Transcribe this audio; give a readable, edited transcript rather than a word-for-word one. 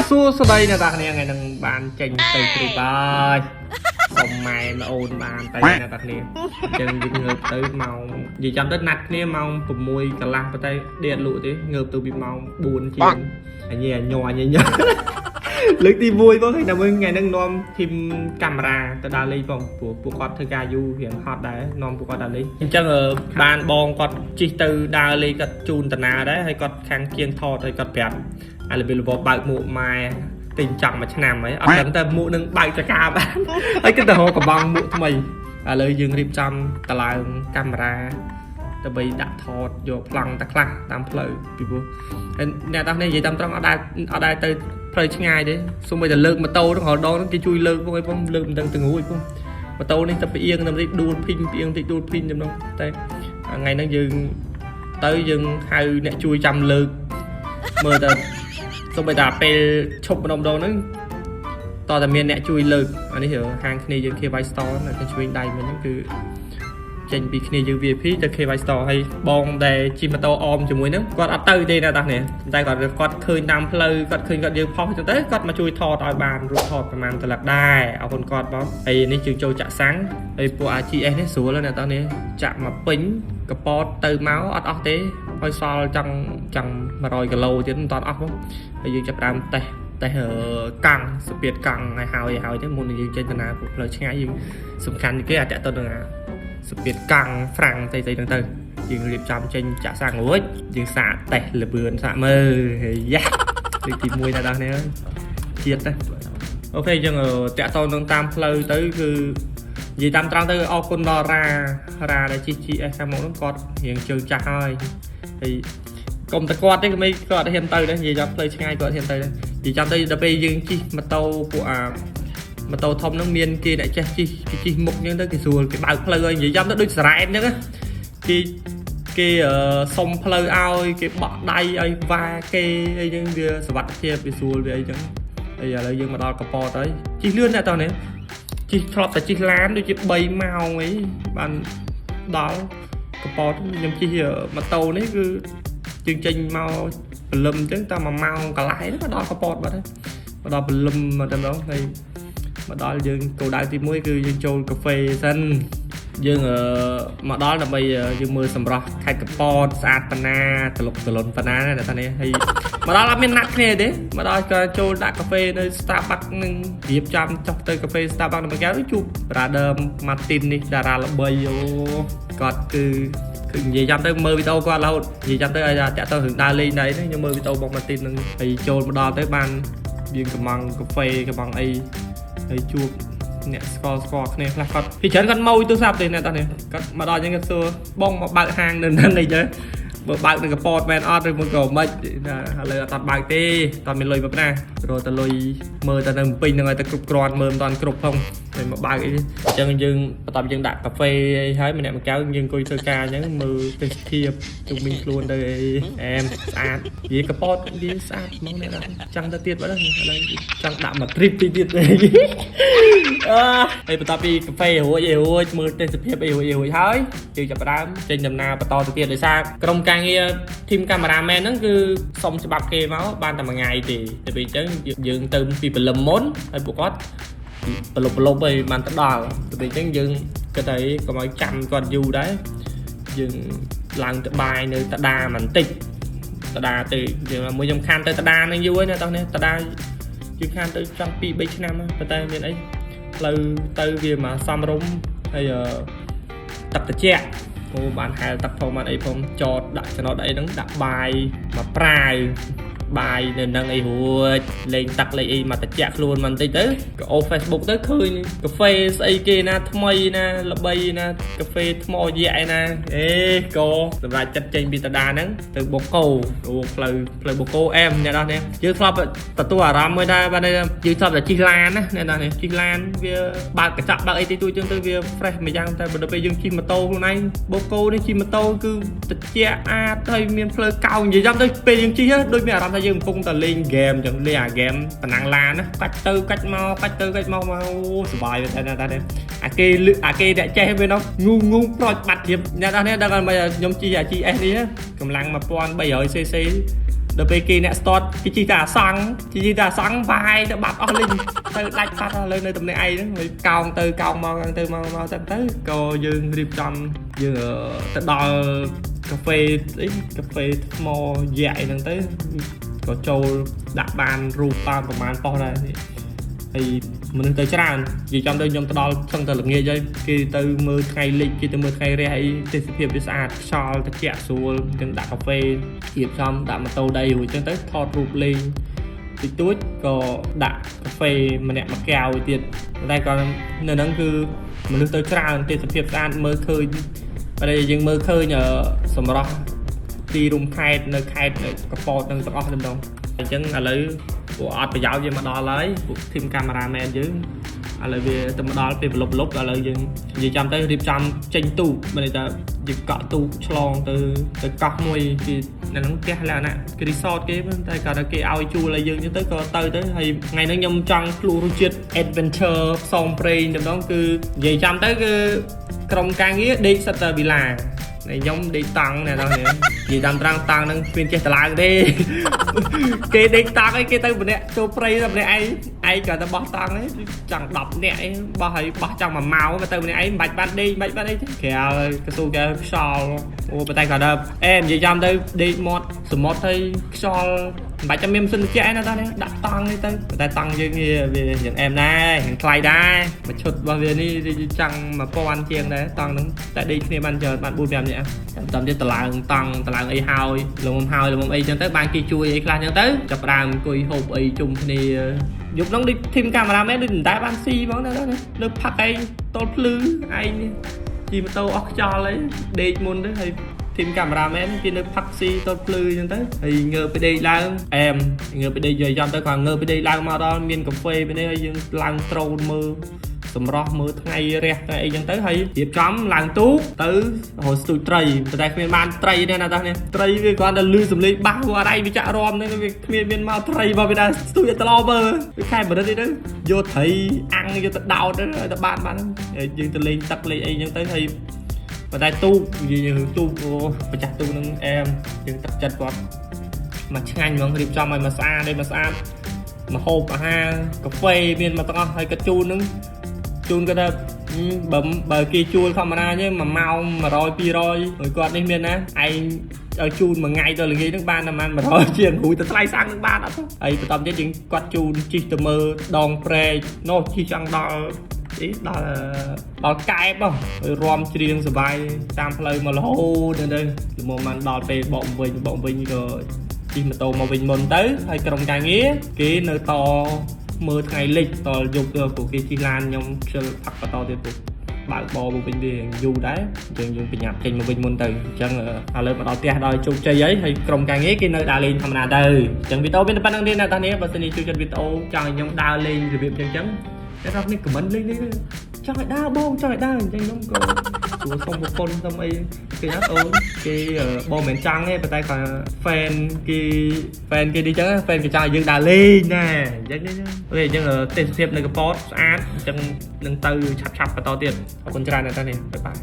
សួស្តីអ្នកទាំងគ្នាថ្ងៃនឹងបានចេញទៅគ្រូបាយសុំម៉ែមកអូនបានទៅអ្នកទាំងគ្នាអញ្ចឹងយើងងើបទៅម៉ោងនិយាយចាំទៅណាត់គ្នាម៉ោង6កន្លះប៉ុន្តែដេកលក់ទេងើបទៅពីម៉ោង4ជាងអញញ័រលើកទី1បងថ្ងៃហ្នឹងនាំធីមកាមេរ៉ាទៅដើរលេងបងព្រោះពួកគាត់ធ្វើការយូររៀងហត់ដែរនាំពួកគាត់ដើរលេងអញ្ចឹងបានបងគាត់ជិះទៅដើរលេងគាត់ជូនតាណាដែរហើយគាត់ខាងគៀងថតហើយគាត់ប្រាប់អាលបិលវបើកមួកម៉ែទិញចង់មួយឆ្នាំហើយអត់ដឹងតែមួកនឹងបើកចកាបានហើយគិតទៅរកកំបងមួកថ្មីឥឡូវយើងរៀបចំតឡើងកាមេរ៉ាដើម្បីដាក់ថតយកប្លង់តែខ្លះតាមផ្លូវពីព្រោះអ្នកទាំងនេះនិយាយតាមត្រង់អត់ដែរទៅផ្លូវឆ្ងាយទេសូម្បីតែលើកម៉ូតូហ្នឹងរដងហ្នឹងគេជួយលើកផងឯងផងលើកមិនដឹងទាំងរួចផងម៉ូតូនេះទៅផ្អៀងតែបន្តិចដួលភីងផ្អៀងបន្តិចដួលភីងចំណុចតែថ្ងៃហ្នឹងយើងទៅយើងហៅអ្នកជួយចាំលើកមើលទៅសូម្បីតែពេលឈប់ម្ដងហ្នឹងតើតែមានអ្នកជួយលើកអានេះហាងគ្នាយើង KY Store នៅខាងឆ្វេងដៃមិញហ្នឹងគឺចេញពីគ្នាយើង VIP ទៅ KY Store ហើយបងដែលជិះម៉ូតូអមជាមួយហ្នឹងគាត់អត់ទៅទេណាតានេះតែគាត់ឃើញតាមផ្លូវគាត់ឃើញគាត់យើងផុសចឹងទៅគាត់មកជួយថតឲ្យបានរូបថតប្រហែលតលឹកដែរអរគុណគាត់បងហើយនេះជើងចូលចាក់សាំងហើយពួក RGS នេះស្រួលណាស់តានេះចាក់មកពេញកប៉តទៅមកអត់អស់ទេហើយសល់ចង់100គីឡូទៀតមិនតាន់អស់បងហើយយើងចាប់ដើមតេស្តកាំងស្ពាតកាំងឲ្យហើយទៅមុននឹងយើងចេញដំណើរពួកផ្លូវឆ្ងាយយើងសំខាន់គេអាចតទៅនឹងស្ពាតកាំងហ្វ្រាំងទៅហ្នឹងទៅយើងរៀបចំចេញចាក់សាំងរួចយើងសាកតេស្តលបឿនសាកមើលហើយយ៉ាលេខទី1ដល់នេះជាតិទៅអូខេយើងតាក់តនឹងតាមផ្លូវទៅគឺនិយាយតាមត្រង់ទៅអរគុណដល់រ៉ាដែលជី GS ខាងមកហ្នឹងគាត់រៀងជើងចាស់ហើយកុំតែគាត់ទេគាត់ហ៊ានទៅដែរនិយាយចាំផ្លូវឆ្ងាយគាត់ហ៊ានទៅដែរនិយាយចាំទៅដល់ពេលយើងជិះម៉ូតូពួកម៉ូតូធំហ្នឹងមានគេអ្នកចេះជិះមុខអញ្ចឹងទៅគេស្រួលគេបើកផ្លូវឲ្យនិយាយចាំទៅដូចសារ៉ែតអញ្ចឹងគេសុំផ្លូវឲ្យគេបក់ដៃឲ្យវ៉ាគេអីចឹងវាសុវត្ថិភាពវាស្រួលវាអីចឹងហើយឥឡូវយើងមកដល់កប៉តហើយជិះលឿនណាស់តោះនេះជិះធ្លាប់តែជិះឡានដូចជា3ម៉ោងអីបានដល់កប៉តខ្ញុំជិះម៉ូតូនេះគឺយើងចេញមកព្រលឹមអញ្ចឹងតែ1ម៉ោងកន្លះហ្នឹងមកដល់កប៉តបាត់ហើយមកដល់ព្រលឹមមកតែម្ដងហើយមកដល់យើងគោលដៅទី1គឺយើងចូលកាហ្វេសិនយើងមកដល់ដើម្បីយើងមើលសម្រស់ខេត្តកប៉តស្អាតប៉ុណ្ណាតលុកតលុនប៉ុណ្ណាណាតានេះហើយមកដល់អត់មានណាត់គ្នាទេមកដល់ក៏ចូលដាក់កាហ្វេនៅ Starbucks នឹងរៀបចំចុះទៅកាហ្វេ Starbucks នៅមួយកែវជួប Brother Martin នេះតារាល្បីអូគាត់គឺនិយាយចាំទៅមើលវីដេអូគាត់រហូតនិយាយចាំទៅឲ្យតាក់ទៅរឿងដើរលេងដែរខ្ញុំមើលវីដេអូបង Martin នឹងហើយចូលមកដល់ទៅបានយើងកំងកាហ្វេកំងអីហើយជួបអ្នកស្គាល់គ្នាខ្លះគាត់ពីច្រើនគាត់មកទូរស័ព្ទទេអ្នកតានេះគាត់មកដល់អញ្ចឹងគាត់សួរបងមកបើកហាងនៅហ្នឹងអីចឹងបើបើកនៅកប៉តមែនអត់ឬមិនក៏មិនថាឥឡូវអត់បើកទេអត់មានលុយប៉ុណ្ណាព្រោះតែលុយមើលតែនៅពេញហ្នឹងឲ្យតែគ្រប់គ្រាន់មើលមិនតាន់គ្រប់ផងហើយមកបើកអីអញ្ចឹងយើងបន្ទាប់យើងដាក់កាហ្វេអីហើយម្នាក់មួយកែវយើងអង្គុយធ្វើការអញ្ចឹងមើលទេសភាពជុំវិញខ្លួនទៅអីអែមស្អាតនិយាយកប៉តវាស្អាតហ្មងអ្នកណាចង់ទៅទៀតបាត់ហើយឥឡូវចង់ដាក់មកទ្រីបទៀតហើយបន្ទាប់ពីកាហ្វេរួចមើលទេសភាពអីរួចហើយយើងចាប់ផ្ដើមចេញដំណើរបន្តទៅទៀតដោយសារក្រុមការងារធីមកាមេរ៉ាមែនហ្នឹងគឺសុំច្បាប់គេមកបានតែមួយថ្ងៃទេតែពេលអញ្ចឹងយើងទៅពីព្រលឹមមុនហើយពួកគាត់ប្រឡប់អីបានទៅដល់តែពេលអញ្ចឹងយើងគិតថាកុំឲ្យចាំគាត់យូរដែរយើងឡើងទៅបាយនៅតាដាបន្តិចតាដាទៅយើងមួយខ្ញុំខានទៅតាដានឹងយូរហើយណាតោះនេះតាដាយើងខានទៅចង់2-3ឆ្នាំប៉ុន្តែមានអីផ្លូវទៅវាមកសំរុំហើយទឹកត្រជាក់អូបានហែលទឹកផងបានអីផងចតដាក់ចំណតអីហ្នឹងដាក់បាយមកប្រាវបាយនៅនឹងអីរួចលេងទឹកលេងអីមកតិចខ្លួនបន្តិចទៅក៏អូ Facebook ទៅឃើញកាហ្វេស្អីគេណាថ្មីណាល្បីណាកាហ្វេថ្មយៈឯណាក៏សម្រាប់ចិត្តចេញពីតាដាហ្នឹងទៅបូកូអូផ្លូវបូកូអែមអ្នកនរនេះយើងធ្លាប់ទទួលអារម្មណ៍មួយថាបានយើងធ្លាប់តែជិះឡានណាអ្នកនរនេះជិះឡានវាបើកកញ្ចក់បើកអីទីទួយចឹងទៅវា fresh មួយយ៉ាងតែដល់ពេលយើងជិះម៉ូតូខ្លួនឯងបូកូនេះជិះម៉ូតូគឺតិចអាតហើយមានផ្លូវកោងនិយាយចាំទៅពេលយើងជិះដូចមានអារម្មណ៍យើងកំពុងតែលេងហ្គេមចឹងលេងអាហ្គេមប៉ណ្ណាំងឡានណាកាច់ទៅកាច់មកអូសុបាយតែអាគេអ្នកចេះវានោះងូប្រចបាត់ទៀតអ្នកនេះដឹងថាខ្ញុំជិះអា GS នេះកម្លាំង 1300cc ដល់ពេលគេអ្នក start គេជីតែអាសង់វាយទៅបាត់អស់លីងទៅដាច់បាត់លើនៅតំណែងឯងហ្នឹងហើយកោងទៅកោងមកទៅក៏យើងរៀបចំយើងទៅដល់កាហ្វេអីកាហ្វេថ្មយៈអីហ្នឹងទៅក៏ចូលដាក់បានរូបតាមប្រហែលប៉ុស្តិ៍ដែរហើយមនុស្សទៅច្រើននិយាយចំទៅខ្ញុំទៅដល់សឹងតែល្ងាចហើយគេទៅមើលថ្ងៃលិចគេទៅមើលថ្ងៃរះអីទេសភាពវាស្អាតខ្យល់ត្រជាក់ស្រួលទាំងដាក់កាហ្វេរៀបចំដាក់ម៉ូតូដីរួចចឹងទៅថតរូបលេងតិចតួចក៏ដាក់កាហ្វេម្នាក់មួយកែវទៀតតែក៏នៅហ្នឹងគឺមនុស្សទៅច្រើនទេសភាពស្អាតមើលឃើញតែយើងមើលឃើញសម្រាប់ទីរួមខេត្តនៅខេត្តកពតទាំងអស់ទាំងអញ្ចឹងឥឡូវពួកអត់ប្រយោជន៍យើងមកដល់ហើយពួកធីមកាមេរ៉ាមែនយើងឥឡូវវាទៅមកដល់ពេលលុបឥឡូវយើងនិយាយចាំទៅរៀបចំចេញទូកមិនថាយើងកក់ទូកឆ្លងទៅកោះមួយគេនៅហ្នឹងផ្ទះលក្ខណៈគេ resort គេតែគាត់គេឲ្យជួលឲ្យយើងទៅក៏ទៅហើយថ្ងៃហ្នឹងខ្ញុំចង់ភ្លក់រសជាតិ adventure ផ្សងព្រេងតែម្ដងគឺនិយាយចាំទៅគឺក្រុមការងារដេកសិតតែវិឡាខ្ញុំដេកតង់ណែដល់នេះនិយាយតាមត្រង់តង់ហ្នឹងគ្មានចេះតឡើងទេគេដេកតង់អីគេទៅម្នាក់ចូលព្រៃតែម្នាក់ឯងក៏ទៅបោះតង់ហ្នឹងចង់10នាក់អីបោះឲ្យបោះចង់1ម៉ោងទៅម្នាក់ឯងមិនបាច់បានដេកមិនបាច់បានអីទេក្រៅកស៊ូកែខ្យល់អូប៉ុន្តែគាត់ទៅនិយាយចាំទៅដេកមាត់សមុទ្រហើយខ្យល់មិនបាច់ចាំមានម៉ាស៊ីនត្រជាក់ឯណាតោះនេះដាក់តង់នេះទៅប៉ុន្តែតង់យើងវាយ៉ាងអែមដែរយ៉ាងថ្លៃដែរមួយឈុតរបស់វានេះចង់1000ជាងដែរតង់ហ្នឹងតែដេកគ្នាបានច្រើនបាន4-5នាក់តាមទៀតតឡើងតង់តឡើងអីហើយលំអីចឹងទៅបានគេជួយអីខ្លះចឹងទៅចាប់ដើមអង្គុយហូបអីជុំគ្នាយប់ហ្នឹងដូចធីមកាមេរ៉ាមែនដូចមិនដែលបានស៊ីហ្មងណាលើផាក់ឯងតលភ្លឺឯងជិះម៉ូតូអស់ខ្យល់អីដេកមុនទៅហើយធីមកាមេរ៉ាមែនគេនៅផាក់ស៊ីតលភ្លឺចឹងទៅហើយងើបពីដេកឡើងងើបពីដេកយកចាំទៅគាត់ងើបពីដេកឡើងមកដល់មានកាហ្វេពីនេះហើយយើងឡើងត្រូនមើលសម្រស់មើលថ្ងៃរះថ្ងៃអីចឹងទៅហើយរៀបចំឡើងទូកទៅរកស្ទូចត្រីប៉ុន្តែគ្មានបានត្រីទេណាតានេះត្រីវាគ្រាន់តែលឺសំឡេងបាសគាត់អីវាចាក់រំហ្នឹងវាគ្មានមានមកត្រីមកវាដែរស្ទូចទៅឡមើលវាខែបរិទ្ធនេះទៅយកត្រីអាំងយកទៅដោតទៅបានយើងទៅលេងទឹកលេងអីចឹងទៅហើយប៉ុន្តែទូកយើងទូកម្ចាស់ទូកហ្នឹងយើងទឹកចិត្តគាត់មកឆ្ងាញ់ហ្មងរៀបចំឲ្យមកស្អាតមកហូបអាហារកាហ្វេមានមកទាំងអស់ហើយក៏ជូនហ្នឹងជូនគាត់ថាបើគេជួលធម្មតាទេ1ម៉ោង100 200ហើយគាត់នេះមានណាឯងឲ្យជូនមួយថ្ងៃទៅល្ងាចហ្នឹងបានតែ100ជាងគ្រូទៅថ្លៃសាំងនឹងបានអត់ទេហើយបន្តទៀតយើងគាត់ជូនជិះទៅមើលដងព្រែកនោះជិះចង់ដល់កែបហើយរំច្រៀងសប្បាយតាមផ្លូវមករហូតទៅល្មមបានដល់ពេលបកវិញក៏ជិះម៉ូតូមកវិញមុនទៅហើយក្រុមការងារគេនៅតមើលថ្ងៃលិចតយប់ទៅពួកគេជិះឡានខ្ញុំខ្ជិលផាក់បន្តទៀតពួកបើកបោមកវិញវាយូរដែរអញ្ចឹងយើងប្រញាប់ចេញមកវិញមុនទៅអញ្ចឹងឥឡូវមកដល់ផ្ទះដល់ជោគជ័យហើយក្រុមការងារគេនៅដើរលេងធម្មតាទៅអញ្ចឹងវីដេអូមានតែប៉ុណ្្នឹងទេណាតានេះបើសិនជាជួយចិត្តវីដេអូចង់ឲ្យខ្ញុំដើរលេងរបៀបអញ្ចឹងអ្នកនរនេះខមមិនលេងចង់ឲ្យដើរបងចង់ឲ្យដើរអញ្ចឹងខ្ញុំក៏សួរសុំប្រពន្ធសុំអីគេណាអូនគេបងមិនចង់ទេប៉ុន្តែគាត់ហ្វេនគេនេះចឹងហ្វេនគេចង់ឲ្យយើងដើរលេងណាអញ្ចឹងអូខេអញ្ចឹងទេសភាពនៅកពតស្អាតអញ្ចឹងនឹងទៅឆាប់បន្តទៀតអរគុណច្រើនណាស់តានេះបាយបាយ